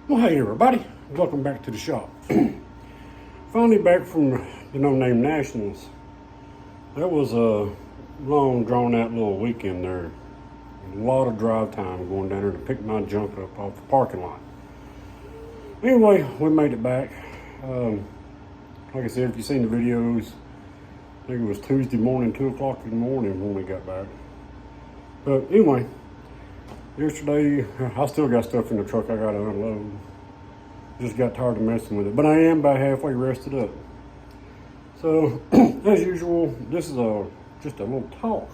Well, hey everybody, welcome back to the shop. Finally back from the No Name Nationals. That was a long, drawn out little weekend there. A lot of drive time going down there to pick my junk up off the parking lot. Anyway, we made it back. Like I said, if you've seen the videos, I think it was Tuesday morning, 2 o'clock in the morning when we got back. But anyway, yesterday, I still got stuff in the truck I gotta unload. Just got tired of messing with it. But I am about halfway rested up. So, as usual, this is just a little talk.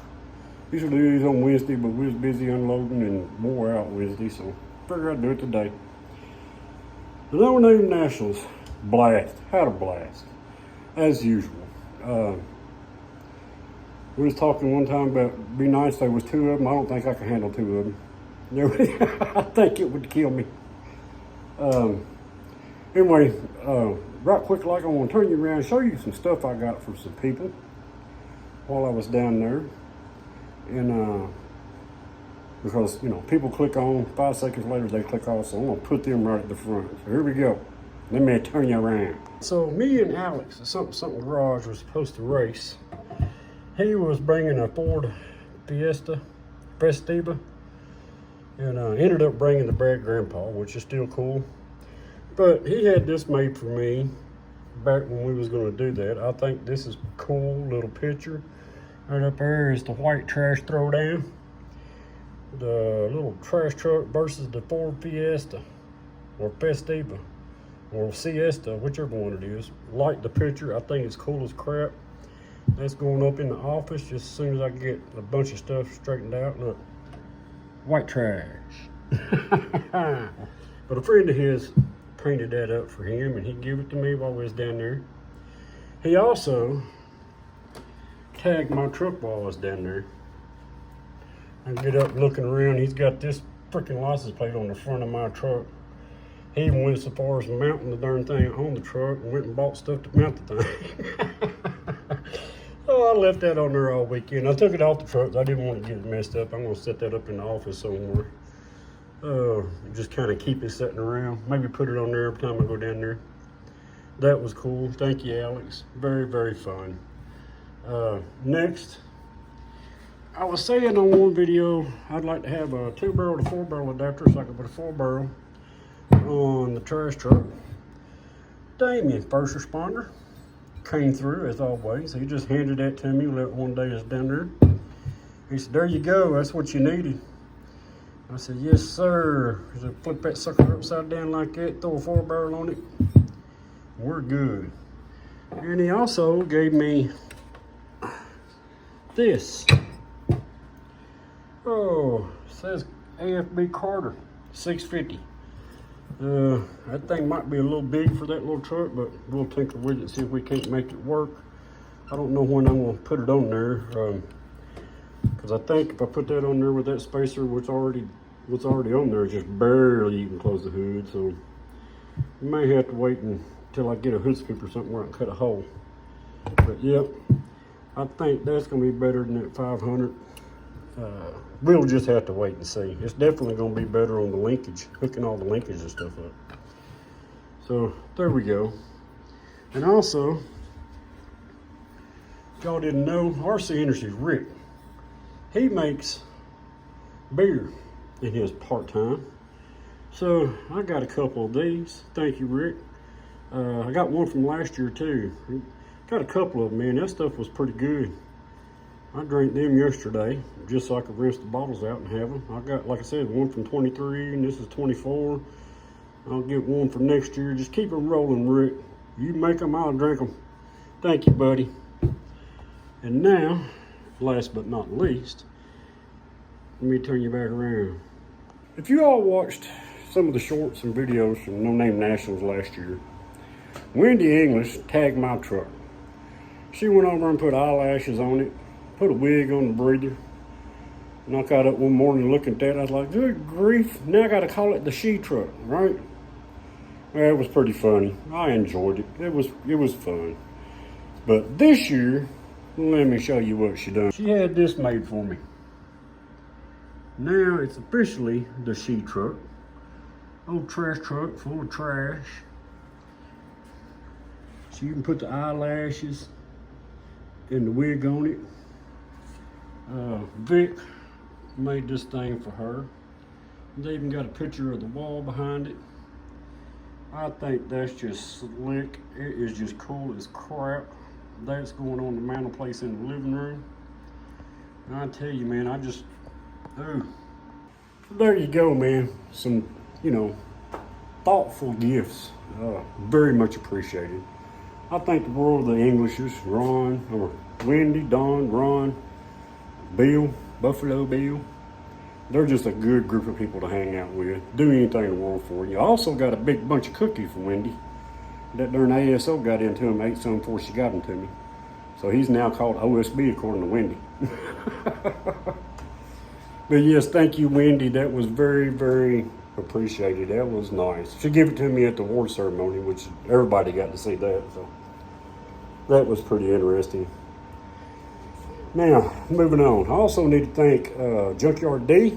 Usually do these on Wednesday, but we was busy unloading and wore out Wednesday, so figured I'd do it today. The No Name Nationals, blast. Had a blast. As usual. We was talking one time about it'd be nice if there was two of them. I don't think I can handle two of them. I think it would kill me. Anyway, right quick, like I want to turn you around and show you some stuff I got from some people while I was down there. And because, you know, people click on, 5 seconds later they click off, so I'm going to put them right at the front. So here we go. Let me turn you around. So me and Alex, something garage, was supposed to race. He was bringing a Ford Fiesta, Festiva, and ended up bringing the Brad Grandpa, which is still cool. But he had this made for me back when we was going to do that. I think this is a cool little picture. Right up there is the white trash throwdown. The little trash truck versus the Ford Fiesta or Festiva or Siesta, whichever one it is. Like the picture, I think it's cool as crap. That's going up in the office just as soon as I get a bunch of stuff straightened out. Look, white trash. But a friend of his painted that up for him, and he gave it to me while we was down there. He also tagged my truck while I was down there. I get up looking around, he's got this freaking license plate on the front of my truck. He even went so far as mounting the darn thing on the truck and went and bought stuff to mount the thing. Oh, I left that on there all weekend. I took it off the truck. I didn't want to get it messed up. I'm going to set that up in the office somewhere. Just kind of keep it sitting around. Maybe put it on there every time I go down there. That was cool. Thank you, Alex. Very, very fun. Next, I was saying on one video, I'd like to have a 2-barrel to 4-barrel adapter so I could put a 4-barrel on the trash truck. Damien, first responder, came through as always. He just handed that to me one day I was down there. He said, there you go, that's what you needed. I said, yes, sir. He said, flip that sucker upside down like that, throw a 4-barrel on it. We're good. And he also gave me this. Oh, it says AFB Carter 650. That thing might be a little big for that little truck, but we'll tinker with it and see if we can't make it work. I don't know when I'm going to put it on there. Because I think if I put that on there with that spacer, what's already on there is just barely you can close the hood. So you may have to wait until I get a hood scoop or something where I can cut a hole. But yep, I think that's going to be better than that 500. We'll just have to wait and see. It's definitely going to be better on the linkage, hooking all the linkage and stuff up. So there we go. And also, if y'all didn't know, RC Industries Rick, he makes beer in his part-time. So I got a couple of these. Thank you, Rick. I got one from last year too. Got a couple of them, man. That stuff was pretty good. I drank them yesterday just so I could rinse the bottles out and have them. I got, like I said, one from 23 and this is 24. I'll get one for next year. Just keep them rolling, Rick. You make them, I'll drink them. Thank you, buddy. And now, last but not least, let me turn you back around. If you all watched some of the shorts and videos from No Name Nationals last year, Wendy English tagged my truck. She went over and put eyelashes on it, put a wig on the breather. And I got up one morning looking at that. I was like, good grief, now I got to call it the she truck, right? Well, it was pretty funny. I enjoyed it. It was fun. But this year, let me show you what she done. She had this made for me. Now it's officially the she truck. old trash truck full of trash. So you can put the eyelashes and the wig on it. Vic made this thing for her. They even got a picture of the wall behind it. I think that's just slick. It is just cool as crap. That's going on the mantelpiece in the living room. And I tell you, man, oh. There you go, man. Some, thoughtful gifts. Very much appreciated. I think the world of the Englishes, Ron, or Wendy, Don, Ron, Bill, Buffalo Bill. They're just a good group of people to hang out with. Do anything in the world for you. I also got a big bunch of cookies from Wendy. That darn ASO got into him, ate some before she got them to me. So he's now called OSB according to Wendy. But yes, thank you, Wendy. That was very, very appreciated. That was nice. She gave it to me at the award ceremony, which everybody got to see that. So that was pretty interesting. Now, moving on. I also need to thank Junkyard D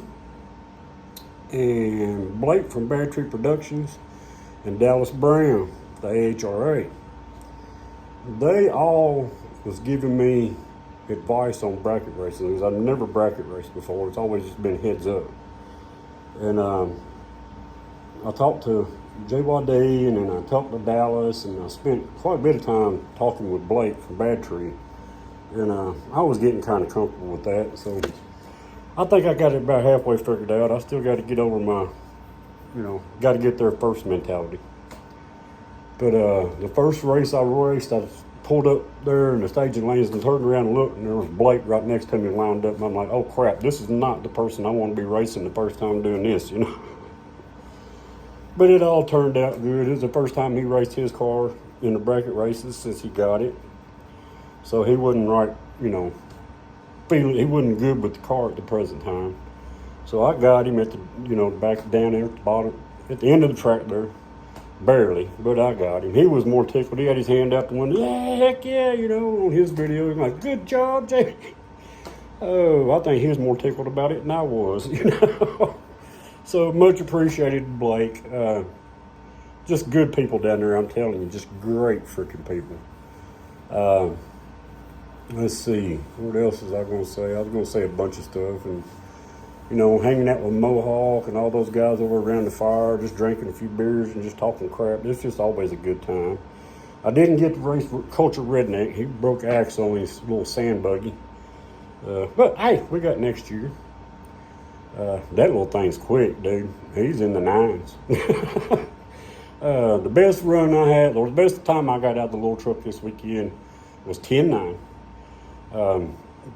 and Blake from Bad Tree Productions and Dallas Brown, the AHRA. They all was giving me advice on bracket racing because I've never bracket raced before. It's always just been heads up. And I talked to JYD and then I talked to Dallas and I spent quite a bit of time talking with Blake from Bad Tree. And I was getting kind of comfortable with that. So I think I got it about halfway figured out. I still got to get over my, got to get there first mentality. But the first race I raced, I pulled up there in the staging lanes and turned around and looked, and there was Blake right next to me lined up. And I'm like, oh crap, this is not the person I want to be racing the first time doing this, But it all turned out good. It was the first time he raced his car in the bracket races since he got it. So he wasn't he wasn't good with the car at the present time. So I got him at the, back down there at the bottom, at the end of the track there. Barely, but I got him. He was more tickled. He had his hand out the window. Yeah, heck yeah, on his video. He's like, good job, Jay. Oh, I think he was more tickled about it than I was, So much appreciated, Blake. Just good people down there, I'm telling you. Just great freaking people. Let's see. What else was I going to say? I was going to say a bunch of stuff. And, hanging out with Mohawk and all those guys over around the fire, just drinking a few beers and just talking crap. It's just always a good time. I didn't get to race with Culture Redneck. He broke axle on his little sand buggy. But, hey, we got next year. That little thing's quick, dude. He's in the nines. The best run I had, or the best time I got out the little truck this weekend was 10-9.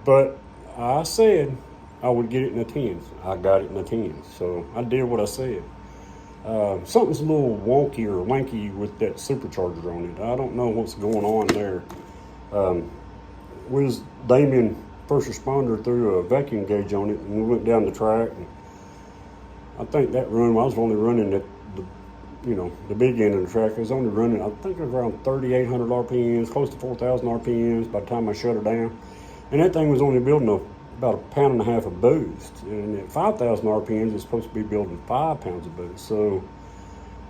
But I said I would get it in the 10s. I got it in the 10s. So I did what I said. Something's a little wonky or wanky with that supercharger on it. I don't know what's going on there. Was Damien first responder threw a vacuum gauge on it and we went down the track. And I think that run, I was only running at the big end of the track. I was only running, I think, around 3,800 RPMs, close to 4,000 RPMs by the time I shut her down. And that thing was only building about 1.5 pounds of boost. And at 5,000 RPMs, it's supposed to be building 5 pounds of boost. So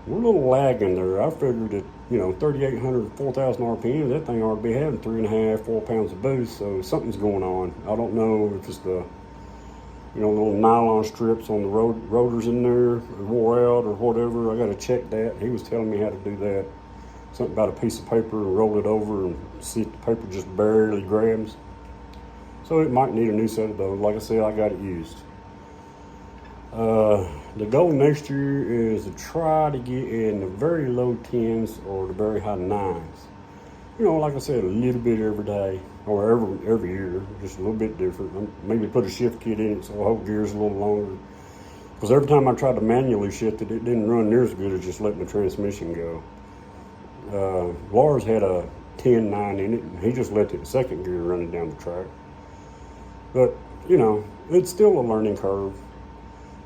we're a little lagging there. I figured that, 3,800, 4,000 RPMs, that thing ought to be having 3.5, 4 pounds of boost. So something's going on. I don't know if it's the, little nylon strips on the rotors in there wore out or whatever. I got to check that. He was telling me how to do that. Something about a piece of paper and roll it over and see if the paper just barely grabs. So it might need a new set of those. Like I said, I got it used. The goal next year is to try to get in the very low 10s or the very high 9s. Like I said, a little bit every day or every year, just a little bit different. Maybe put a shift kit in it so the whole gear's a little longer. Because every time I tried to manually shift it, it didn't run near as good as just letting the transmission go. Lars had a 10-9 in it, and he just let the second gear running down the track. But, it's still a learning curve.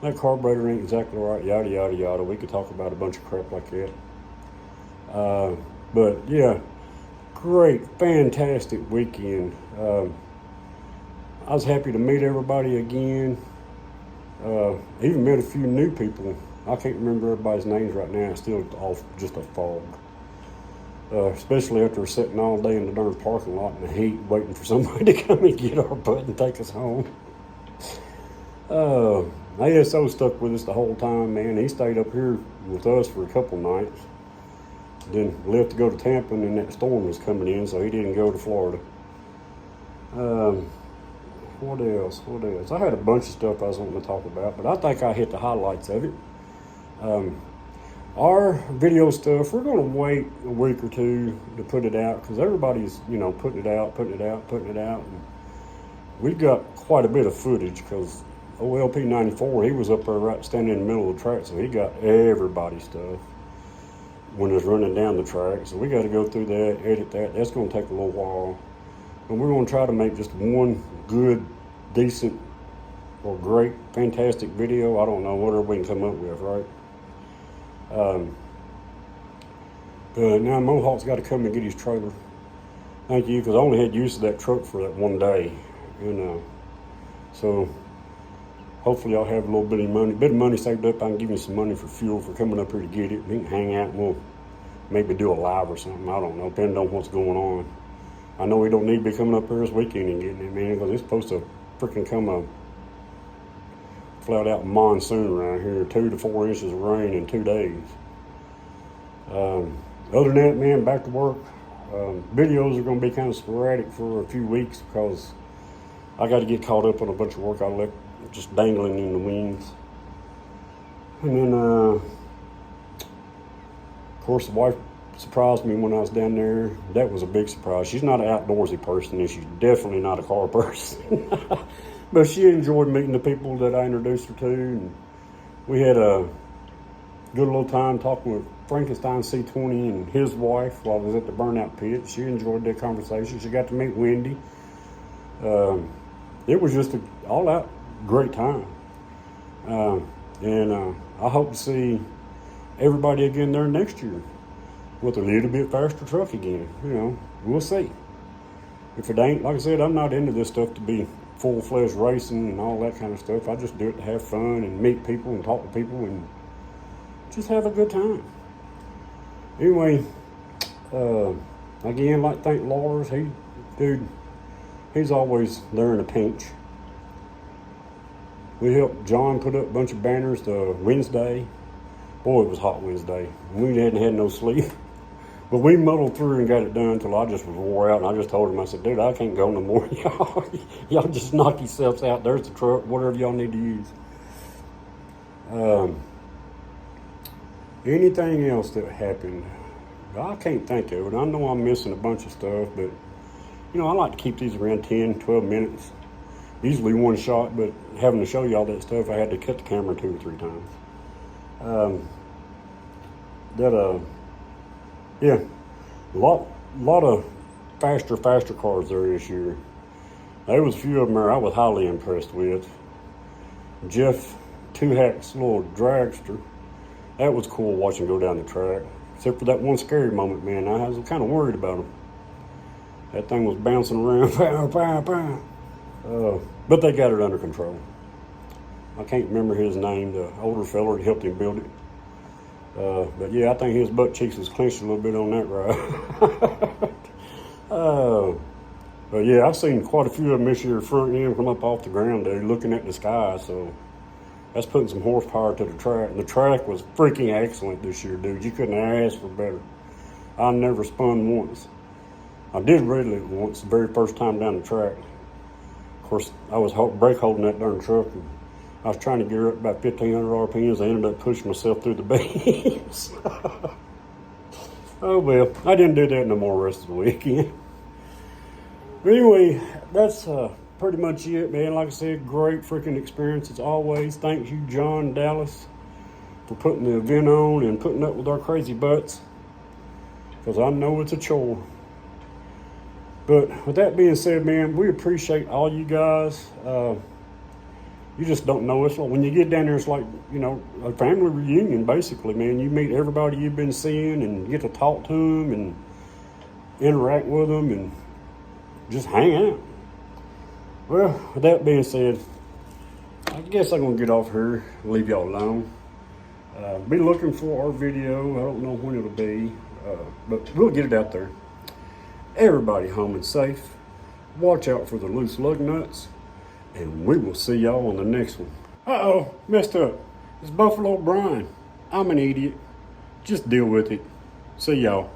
That carburetor ain't exactly right, yada, yada, yada. We could talk about a bunch of crap like that. But, yeah, great, fantastic weekend. I was happy to meet everybody again. Even met a few new people I can't remember everybody's names right now. It's still all just a fog. Especially after we're sitting all day in the darn parking lot in the heat, waiting for somebody to come and get our butt and take us home. ASO stuck with us the whole time, man. He stayed up here with us for a couple nights. Then left to go to Tampa, and then that storm was coming in, so he didn't go to Florida. What else? I had a bunch of stuff I was wanting to talk about, but I think I hit the highlights of it. Our video stuff, we're going to wait a week or two to put it out because everybody's, putting it out. And we've got quite a bit of footage because OLP 94, he was up there right standing in the middle of the track, so he got everybody's stuff when it's running down the track. So we got to go through that, edit that. That's going to take a little while. And we're going to try to make just one good, decent, or great, fantastic video. I don't know, whatever we can come up with, right? But now Mohawk's got to come and get his trailer. Thank you, because I only had use of that truck for that one day. So hopefully I'll have a little bit of money saved up. I can give you some money for fuel for coming up here to get it. We can hang out and we'll maybe do a live or something. I don't know, depending on what's going on. I know we don't need to be coming up here this weekend and getting it, man, because it's supposed to freaking come a flat out monsoon around here, 2 to 4 inches of rain in 2 days. Other than that, man, back to work. Videos are going to be kind of sporadic for a few weeks because I got to get caught up on a bunch of work I left just dangling in the wings. And then, of course, the wife surprised me when I was down there. That was a big surprise. She's not an outdoorsy person, and she's definitely not a car person. But she enjoyed meeting the people that I introduced her to, and we had a good little time talking with Frankenstein C20 and his wife while I was at the burnout pit. She enjoyed that conversation. She got to meet Wendy. It was just an all-out great time. And I hope to see everybody again there next year with a little bit faster truck again. We'll see. If it ain't, like I said, I'm not into this stuff to be full-fledged racing and all that kind of stuff. I just do it to have fun and meet people and talk to people and just have a good time. Anyway, again, I'd like to thank Lars. He's always there in a pinch. We helped John put up a bunch of banners Wednesday. Boy, it was hot Wednesday. We hadn't had no sleep. But we muddled through and got it done until I just was wore out. And I just told him, I said, dude, I can't go no more. Y'all just knock yourselves out. There's the truck, whatever y'all need to use. Anything else that happened? I can't think of it. I know I'm missing a bunch of stuff, but, I like to keep these around 10, 12 minutes. Usually one shot, but having to show you all that stuff, I had to cut the camera 2 or 3 times. Yeah, a lot of faster cars there this year. There was a few of them there I was highly impressed with. Jeff Tuhack's little dragster, that was cool watching go down the track. Except for that one scary moment, man. I was kind of worried about him. That thing was bouncing around, but they got it under control. I can't remember his name, the older fella that helped him build it. But yeah, I think his butt cheeks was clenched a little bit on that ride. But yeah, I've seen quite a few of them this year front end come up off the ground there looking at the sky, so that's putting some horsepower to the track. And the track was freaking excellent this year, dude. You couldn't ask for better. I never spun once. I did riddle it once, the very first time down the track. Of course, I was brake holding that darn truck, and I was trying to get her up about 1,500 RPMs. I ended up pushing myself through the beams. Oh, well, I didn't do that no more the rest of the weekend. But anyway, that's pretty much it, man. Like I said, great freaking experience as always. Thank you, John Dallas, for putting the event on and putting up with our crazy butts, because I know it's a chore. But with that being said, man, we appreciate all you guys. You just don't know. It's like when you get down there, it's like, a family reunion, basically, man. You meet everybody you've been seeing and get to talk to them and interact with them and just hang out. Well, with that being said, I guess I'm going to get off here and leave y'all alone. Be looking for our video. I don't know when it'll be, but we'll get it out there. Everybody home and safe. Watch out for the loose lug nuts, and we will see y'all on the next one. Uh-oh, messed up. It's Buffalo Brian. I'm an idiot. Just deal with it. See y'all.